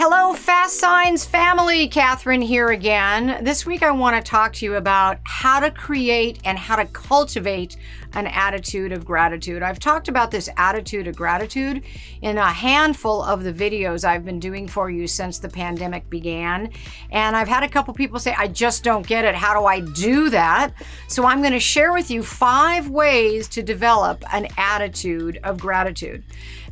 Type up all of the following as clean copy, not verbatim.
Hello, Fast Signs family. Catherine here again. This week I want to talk to you about how to create and how to cultivate an attitude of gratitude. I've talked about this attitude of gratitude in a handful of the videos I've been doing for you since the pandemic began. And I've had a couple people say, I just don't get it. How do I do that? So I'm going to share with you 5 ways to develop an attitude of gratitude.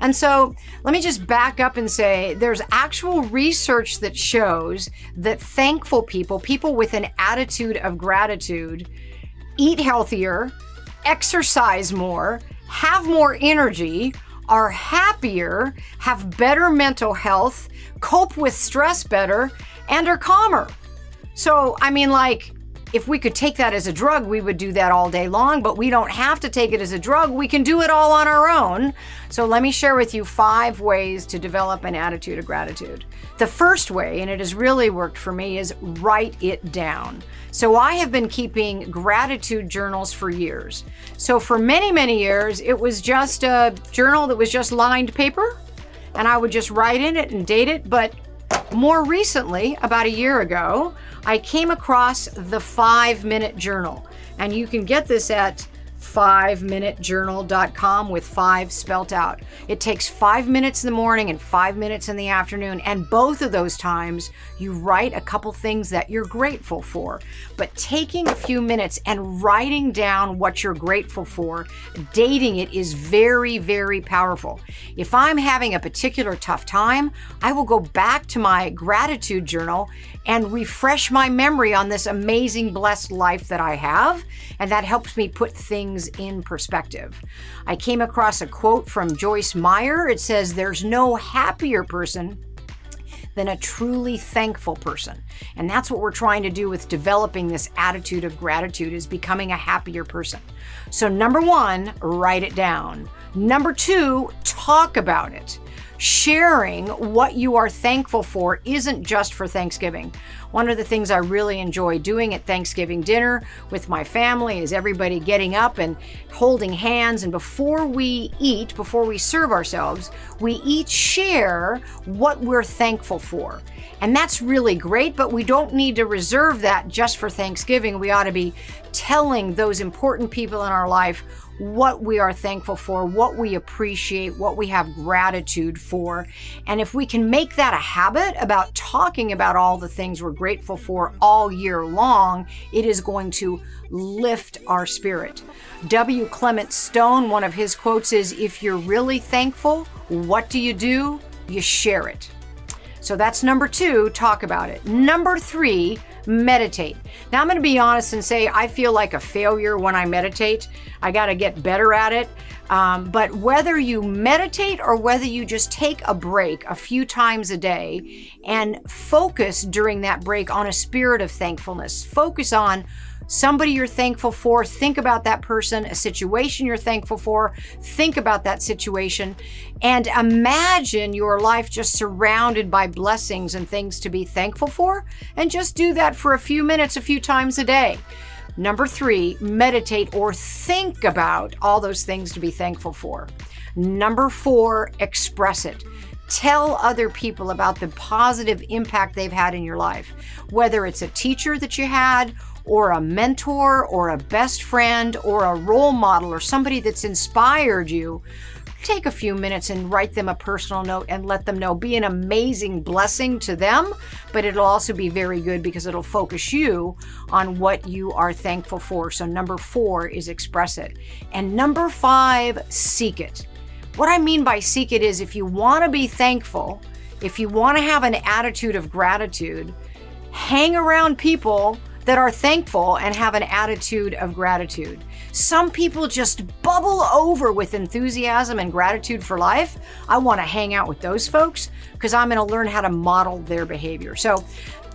And so let me just back up and say there's actual research that shows that thankful people, people with an attitude of gratitude, eat healthier, exercise more, have more energy, are happier, have better mental health, cope with stress better, and are calmer. So, I mean, like, if we could take that as a drug, we would do that all day long, but we don't have to take it as a drug. We can do it all on our own. So let me share with you 5 ways to develop an attitude of gratitude. The first way, and it has really worked for me, is write it down. So I have been keeping gratitude journals for years. So for many, many years, it was just a journal that was just lined paper, and I would just write in it and date it. But more recently, about a year ago, I came across the 5-minute journal, and you can get this at 5minutejournal.com with 5 spelt out. It takes 5 minutes in the morning and 5 minutes in the afternoon, and both of those times you write a couple things that you're grateful for. But taking a few minutes and writing down what you're grateful for, dating it, is very, very powerful. If I'm having a particular tough time, I will go back to my gratitude journal and refresh my memory on this amazing, blessed life that I have, and that helps me put things in perspective. I came across a quote from Joyce Meyer. It says, "There's no happier person than a truly thankful person." And that's what we're trying to do with developing this attitude of gratitude, is becoming a happier person. So number 1, write it down. Number 2, talk about it. Sharing what you are thankful for isn't just for Thanksgiving. One of the things I really enjoy doing at Thanksgiving dinner with my family is everybody getting up and holding hands, and before we eat, before we serve ourselves, we each share what we're thankful for. And that's really great, but we don't need to reserve that just for Thanksgiving. We ought to be telling those important people in our life what we are thankful for, what we appreciate, what we have gratitude for. And if we can make that a habit about talking about all the things we're grateful for all year long, it is going to lift our spirit. W. Clement Stone, one of his quotes is, "If you're really thankful, what do? You share it." So that's number 2, talk about it. Number 3, meditate. Now I'm going to be honest and say I feel like a failure when I meditate. I got to get better at it. But whether you meditate or whether you just take a break a few times a day and focus during that break on a spirit of thankfulness, focus on somebody you're thankful for, think about that person, a situation you're thankful for, think about that situation, and imagine your life just surrounded by blessings and things to be thankful for, and just do that for a few minutes, a few times a day. Number 3, meditate or think about all those things to be thankful for. Number 4, express it. Tell other people about the positive impact they've had in your life, whether it's a teacher that you had, or a mentor, or a best friend, or a role model, or somebody that's inspired you. Take a few minutes and write them a personal note and let them know. Be an amazing blessing to them, but it'll also be very good because it'll focus you on what you are thankful for. So number 4 is express it. And number 5, seek it. What I mean by seek it is, if you want to be thankful, if you want to have an attitude of gratitude, hang around people that are thankful and have an attitude of gratitude. Some people just bubble over with enthusiasm and gratitude for life. I want to hang out with those folks because I'm going to learn how to model their behavior. So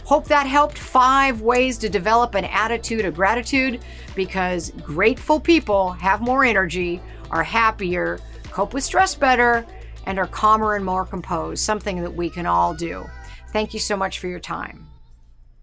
hope that helped. 5 ways to develop an attitude of gratitude, because grateful people have more energy, are happier, cope with stress better, and are calmer and more composed, something that we can all do. Thank you so much for your time.